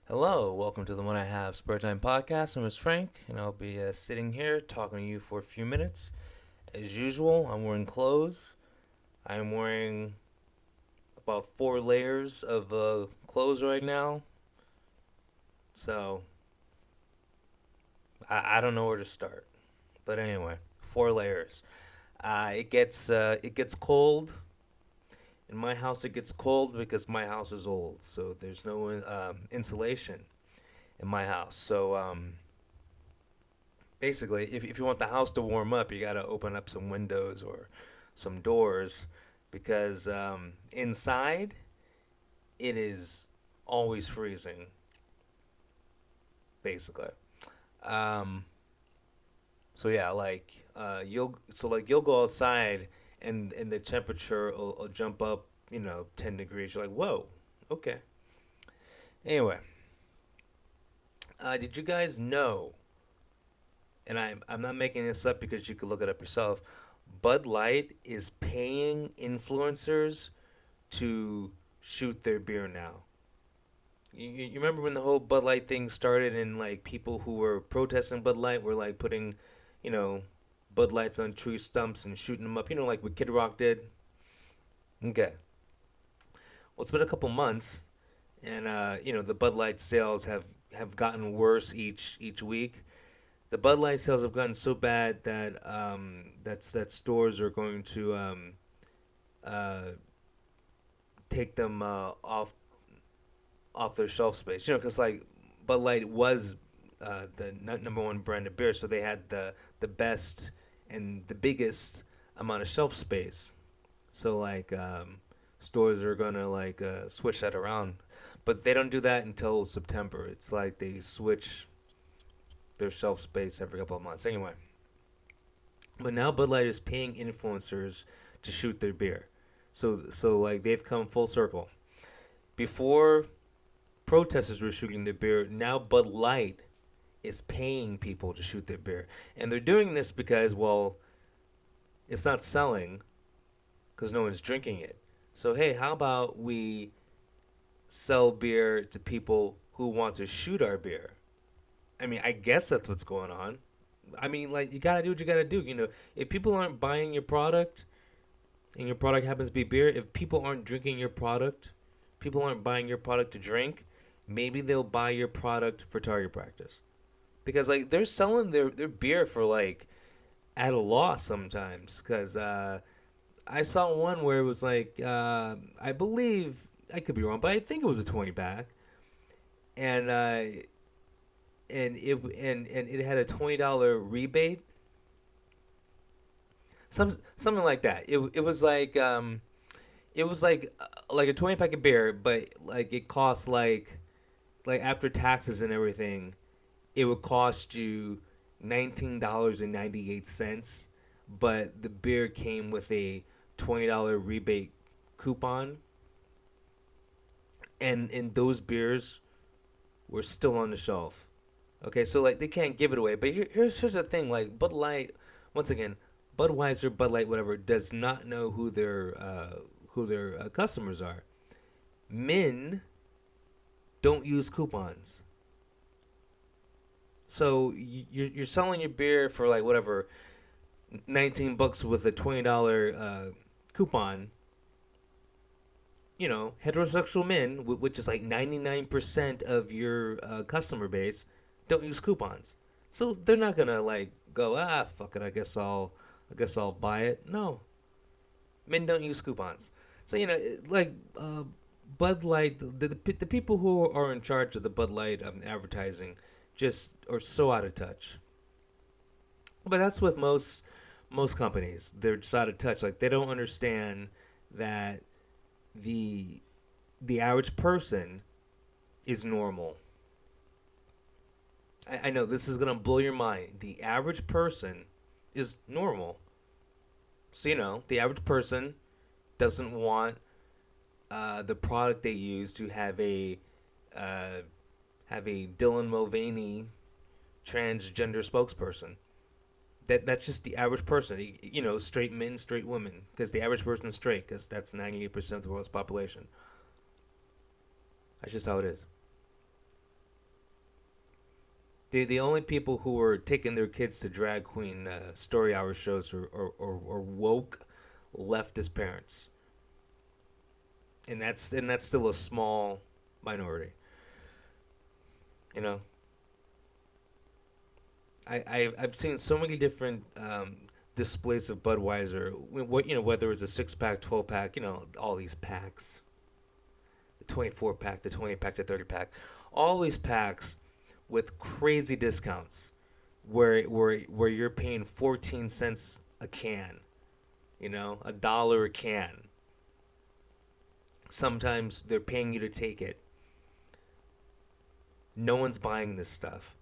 Hello, welcome to the One I Have Spare Time podcast. I'm Frank, and I'll be sitting here talking to you for a few minutes. As usual, I'm wearing clothes. I'm wearing about 4 layers of clothes right now, so I don't know where to start. But anyway, 4 layers. It gets cold in my house. It gets cold because my house is old, so there's no insulation in my house. So basically, if you want the house to warm up, you got to open up some windows or some doors because inside it is always freezing, basically. Um, so yeah, you'll go outside and the temperature will jump up, 10 degrees. You're like, whoa, okay. Anyway, did you guys know? And I'm not making this up because you could look it up yourself. Bud Light is paying influencers to shoot their beer now. You remember when the whole Bud Light thing started and like people who were protesting Bud Light were like putting, you know, Bud Lights on tree stumps and shooting them up, like what Kid Rock did? Okay. Well, it's been a couple months and the Bud Light sales have gotten worse each week. The Bud Light sales have gotten so bad that that stores are going to uh, take them off their shelf space. Because like Bud Light was the number one brand of beer, so they had the best and the biggest amount of shelf space. So like stores are gonna like switch that around, but they don't do that until September. It's like they switch their shelf space every couple of months. Anyway, but now Bud Light is paying influencers to shoot their beer. So like they've come full circle. Before protesters were shooting their beer, now Bud Light is paying people to shoot their beer. And they're doing this because, well, it's not selling because no one's drinking it. So, hey, how about we sell beer to people who want to shoot our beer? I mean, I guess that's what's going on. I mean, like, you gotta do what you gotta do. If people aren't buying your product and your product happens to be beer, if people aren't drinking your product, people aren't buying your product to drink, maybe they'll buy your product for target practice. Because like they're selling their beer for like at a loss sometimes. Because I saw one where it was like I believe I could be wrong, but I think it was a 20 pack, and and it had a $20 rebate, something like that. It was like a 20 pack of beer, but like it cost like after taxes and everything, it would cost you $19.98, but the beer came with a $20 rebate coupon, and those beers were still on the shelf. Okay, so like they can't give it away. But here's the thing: like Bud Light, once again, Budweiser, Bud Light, whatever, does not know who their customers are. Men don't use coupons. So you're selling your beer for like whatever, $19 with a $20 coupon. Heterosexual men, which is like 99% of your customer base, don't use coupons. So they're not gonna like go, fuck it, I guess I'll buy it. No, men don't use coupons. So like Bud Light, the people who are in charge of the Bud Light advertising just are so out of touch. But that's with most companies. They're just out of touch. Like they don't understand that the the average person is normal. I know this is gonna blow your mind. The average person is normal. So the average person doesn't want the product they use to uh, have a Dylan Mulvaney transgender spokesperson. That's just the average person. Straight men, straight women, because the average person is straight, because that's 98% of the world's population. That's just how it is. The only people who were taking their kids to drag queen story hour shows or woke leftist parents, and that's still a small minority. You know, I've seen so many different displays of Budweiser. What whether it's a 6 pack, 12 pack, all these packs, the 24 pack, the 20 pack, the 30 pack, all these packs with crazy discounts, where you're paying 14 cents a can, $1 a can. Sometimes they're paying you to take it. No one's buying this stuff.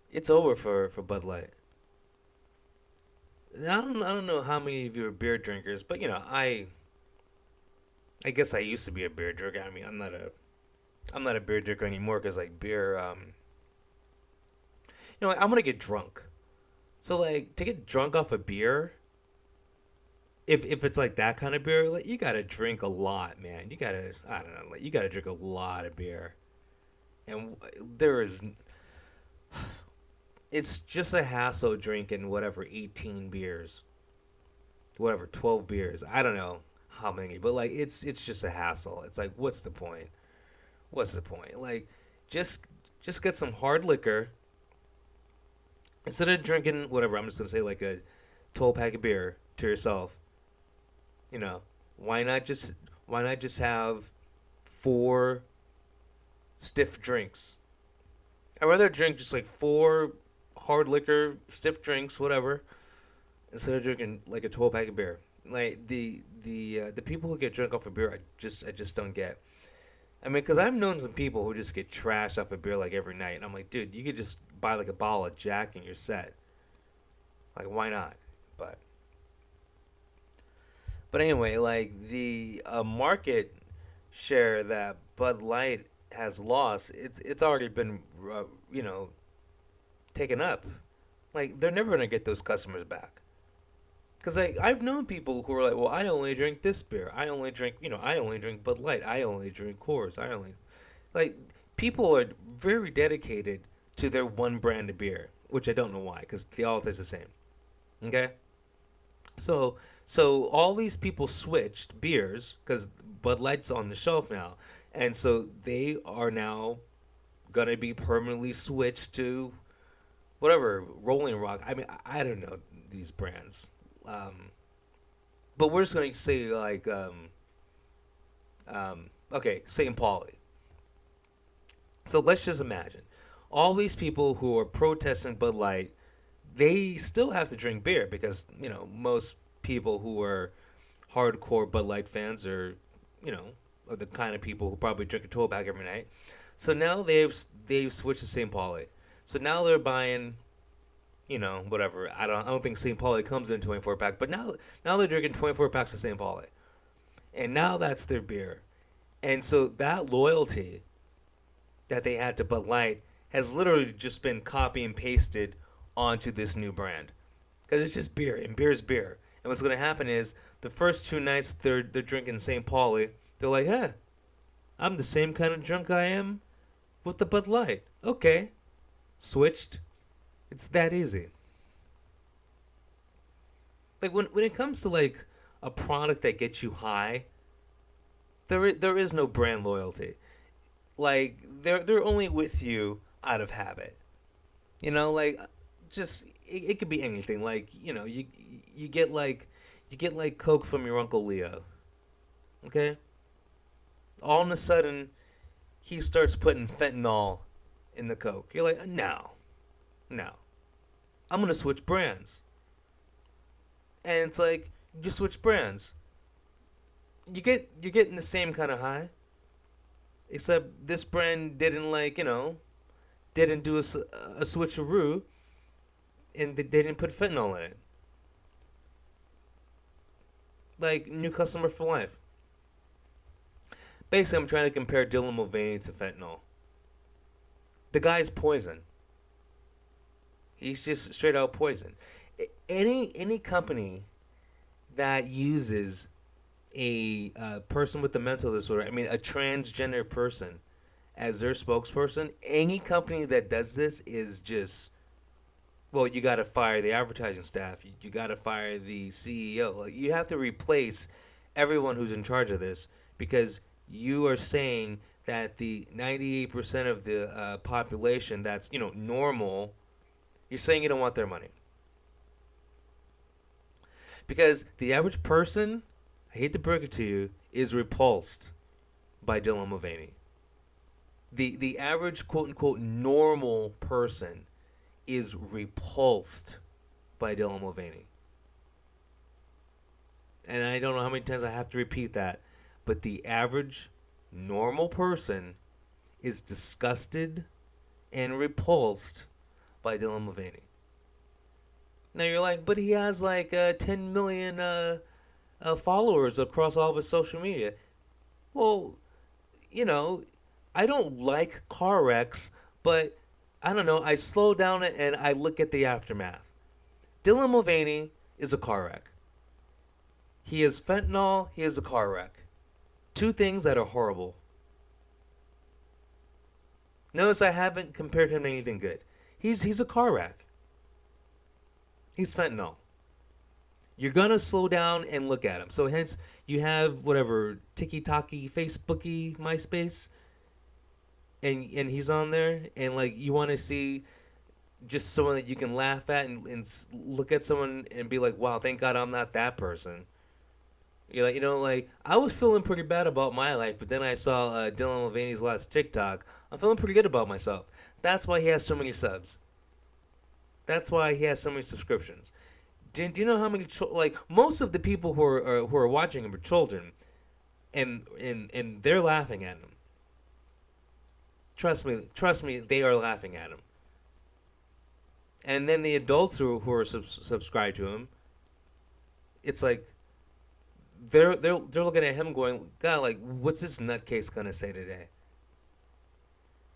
It's over for Bud Light. I don't know how many of you are beer drinkers, but I guess I used to be a beer drinker. I mean, I'm not a beer drinker anymore because like beer. I'm gonna get drunk. So like to get drunk off of beer, if it's like that kind of beer, like you gotta drink a lot, man. You gotta I don't know, like you gotta drink a lot of beer, and there is it's just a hassle drinking whatever 18 beers, whatever 12 beers. I don't know how many, but like it's just a hassle. It's like what's the point? What's the point? Like just just get some hard liquor instead of drinking whatever. I'm just gonna say like a 12 pack of beer to yourself. You know, why not just have four stiff drinks? I'd rather drink just like four hard liquor, stiff drinks, whatever, instead of drinking like a 12 pack of beer. Like the people who get drunk off of beer, I just don't get. I mean, because I've known some people who just get trashed off of beer like every night, and I'm like, dude, you could just buy like a bottle of Jack and you're set. Like, why not? But anyway, like the market share that Bud Light has lost, it's already been you know taken up. Like they're never gonna get those customers back. Cause I've known people who are like, well, I only drink this beer. I only drink Bud Light. I only drink Coors. I only like people are very dedicated to their one brand of beer, which I don't know why, cause they all taste the same. Okay, so all these people switched beers because Bud Light's on the shelf now, and so they are now gonna be permanently switched to whatever Rolling Rock. I mean, I don't know these brands, um, but we're just gonna say like okay, St. Pauli. So let's just imagine all these people who are protesting Bud Light, they still have to drink beer because most people who are hardcore Bud Light fans you know are the kind of people who probably drink a 12 pack every night. So now they've switched to St. Pauli. So now they're buying whatever. I don't think St. Pauli comes in a 24 pack, but now they're drinking 24 packs of St. Pauli, and now that's their beer. And so that loyalty that they had to Bud Light has literally just been copy and pasted onto this new brand because it's just beer and beer's beer. And what's going to happen is the first two nights they're drinking St. Pauli, they're like, "Huh, I'm the same kind of drunk I am with the Bud Light." Okay, switched. It's that easy. Like when it comes to like a product that gets you high, there is no brand loyalty. Like they're only with you out of habit. Like just it could be anything. Like you get like Coke from your Uncle Leo. Okay? All of a sudden he starts putting fentanyl in the Coke. You're like, no. No. I'm gonna switch brands. And it's like, you just switch brands. You're getting the same kind of high. Except this brand didn't didn't do a switcheroo, and they didn't put fentanyl in it. Like new customer for life. Basically, I'm trying to compare Dylan Mulvaney to fentanyl. The guy's poison. He's just straight out poison. Any company that uses a person with a mental disorder, I mean a transgender person, as their spokesperson, any company that does this is just, well, you got to fire the advertising staff. You got to fire the CEO. Like, you have to replace everyone who's in charge of this because you are saying that the 98% of the population that's, normal, you're saying you don't want their money. Because the average person, I hate to break it to you, is repulsed by Dylan Mulvaney. The average quote unquote normal person is repulsed by Dylan Mulvaney. And I don't know how many times I have to repeat that, but the average normal person is disgusted and repulsed by Dylan Mulvaney. Now you're like, but he has like 10 million followers across all of his social media. Well, I don't like car wrecks, but I don't know. I slow down it and I look at the aftermath. Dylan Mulvaney is a car wreck. He is fentanyl. He is a car wreck. Two things that are horrible. Notice I haven't compared him to anything good. He's a car wreck. He's fentanyl. You're gonna slow down and look at him. So hence you have whatever TikTok-y, Facebooky, MySpace, and he's on there, and like you want to see just someone that you can laugh at and look at someone and be like, wow, thank God I'm not that person. You're like, like I was feeling pretty bad about my life, but then I saw Dylan Mulvaney's last TikTok. I'm feeling pretty good about myself. That's why he has so many subs. That's why he has so many subscriptions. Do you know how many like most of the people who are watching him are children, and they're laughing at him. Trust me, they are laughing at him. And then the adults who are subscribed to him, it's like they're looking at him going, God, like what's this nutcase gonna say today?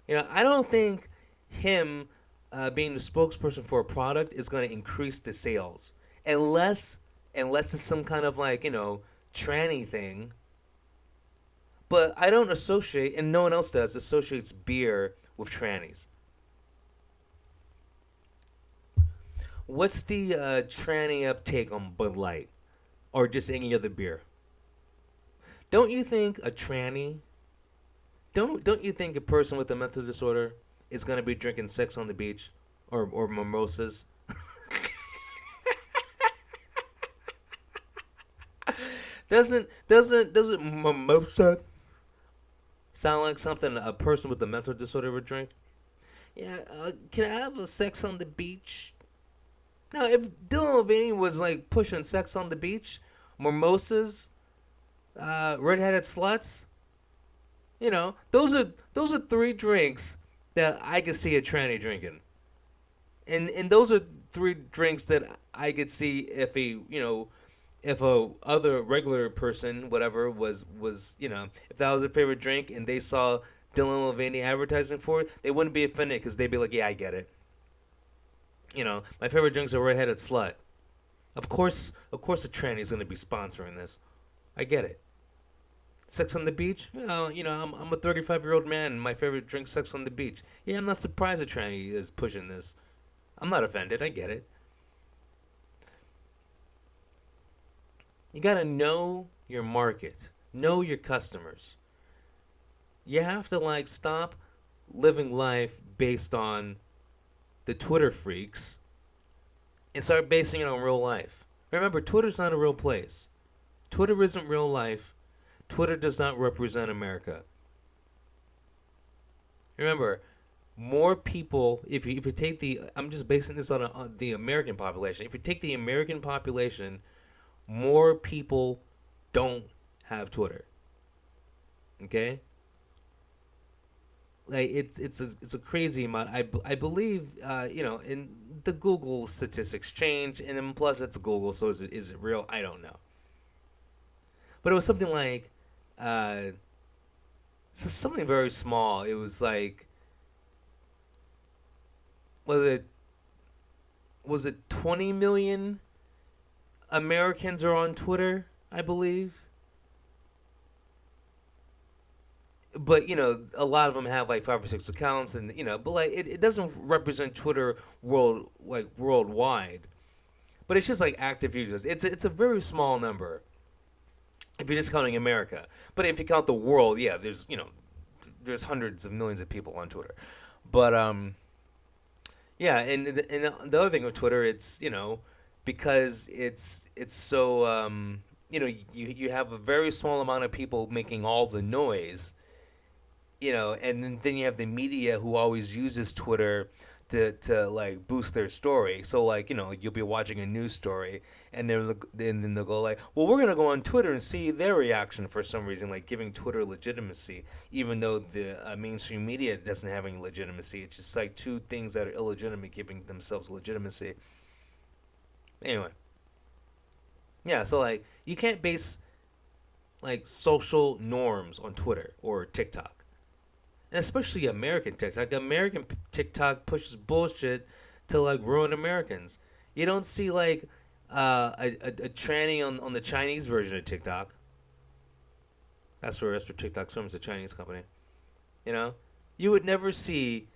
I don't think him being the spokesperson for a product is going to increase the sales unless it's some kind of like tranny thing. But I don't associate, and no one else does, associates beer with trannies. What's the tranny uptake on Bud Light or just any other beer? Don't you think a tranny? Don't you think a person with a mental disorder is gonna be drinking Sex on the Beach or mimosas? Doesn't mimosa sound like something a person with a mental disorder would drink? Yeah, can I have a Sex on the Beach? Now, if Dylan Mulvaney was like pushing Sex on the Beach, mimosas, redheaded sluts, those are three drinks that I could see a tranny drinking, and those are three drinks that I could see if if a other regular person, whatever, was if that was their favorite drink and they saw Dylan Mulvaney advertising for it, they wouldn't be offended because they'd be like, yeah, I get it. My favorite drinks are redheaded slut. Of course, a tranny's gonna be sponsoring this. I get it. Sex on the Beach? I'm a 35-year-old man and my favorite drink's Sex on the Beach. Yeah, I'm not surprised a tranny is pushing this. I'm not offended. I get it. You gotta know your market. Know your customers. You have to stop living life based on the Twitter freaks and start basing it on real life. Remember, Twitter's not a real place. Twitter isn't real life. Twitter does not represent America. Remember, more people, if you take I'm just basing this on the American population. If you take the American population, more people don't have Twitter. Okay? Like it's a crazy amount. I believe in the Google statistics change, and then plus it's Google, so is it real? I don't know. But it was something like something very small. It was like was it 20 million Americans are on Twitter, I believe. but a lot of them have like 5 or 6 accounts, and but like it doesn't represent Twitter worldwide. But it's just like active users. It's a very small number if you're just counting America. But if you count the world, yeah, there's hundreds of millions of people on Twitter. But yeah, and the other thing with Twitter, it's because it's so you have a very small amount of people making all the noise, and then you have the media who always uses Twitter to like boost their story. So like you'll be watching a news story, and then they'll go like, well, we're gonna go on Twitter and see their reaction for some reason, like giving Twitter legitimacy, even though the mainstream media doesn't have any legitimacy. It's just like two things that are illegitimate giving themselves legitimacy. Anyway, yeah. So like you can't base like social norms on Twitter or TikTok, and especially American TikTok. American TikTok pushes bullshit to like ruin Americans. You don't see like a tranny on the Chinese version of TikTok. That's where TikTok's from. It's a Chinese company. You know, you would never see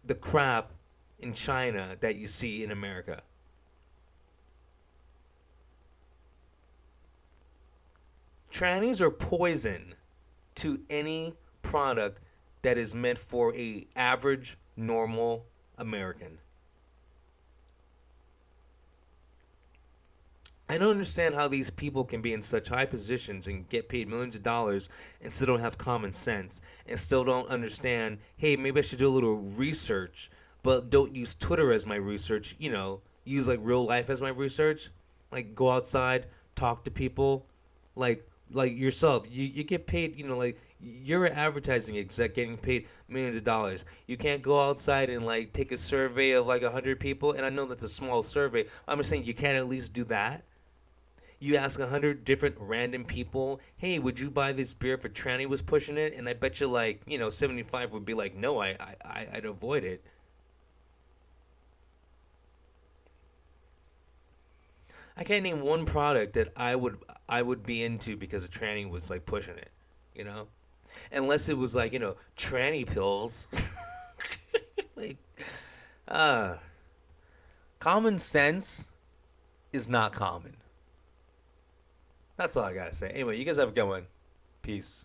the crap in China that you see in America. Trannies are poison to any product that is meant for a average normal American. I don't understand how these people can be in such high positions and get paid millions of dollars and still don't have common sense and still don't understand, hey, maybe I should do a little research, but don't use Twitter as my research, use like real life as my research. Like go outside, talk to people, like like yourself. You get paid, like you're an advertising exec getting paid millions of dollars. You can't go outside and like take a survey of like 100 people, and I know that's a small survey. I'm just saying you can't at least do that. You ask 100 different random people, hey, would you buy this beer if a tranny was pushing it? And I bet you like 75 would be like, no, I'd avoid it. I can't name one product that I would be into because a tranny was like pushing it, you know, unless it was like tranny pills. Like, uh, common sense is not common. That's all I gotta say. Anyway, you guys have a good one. Peace.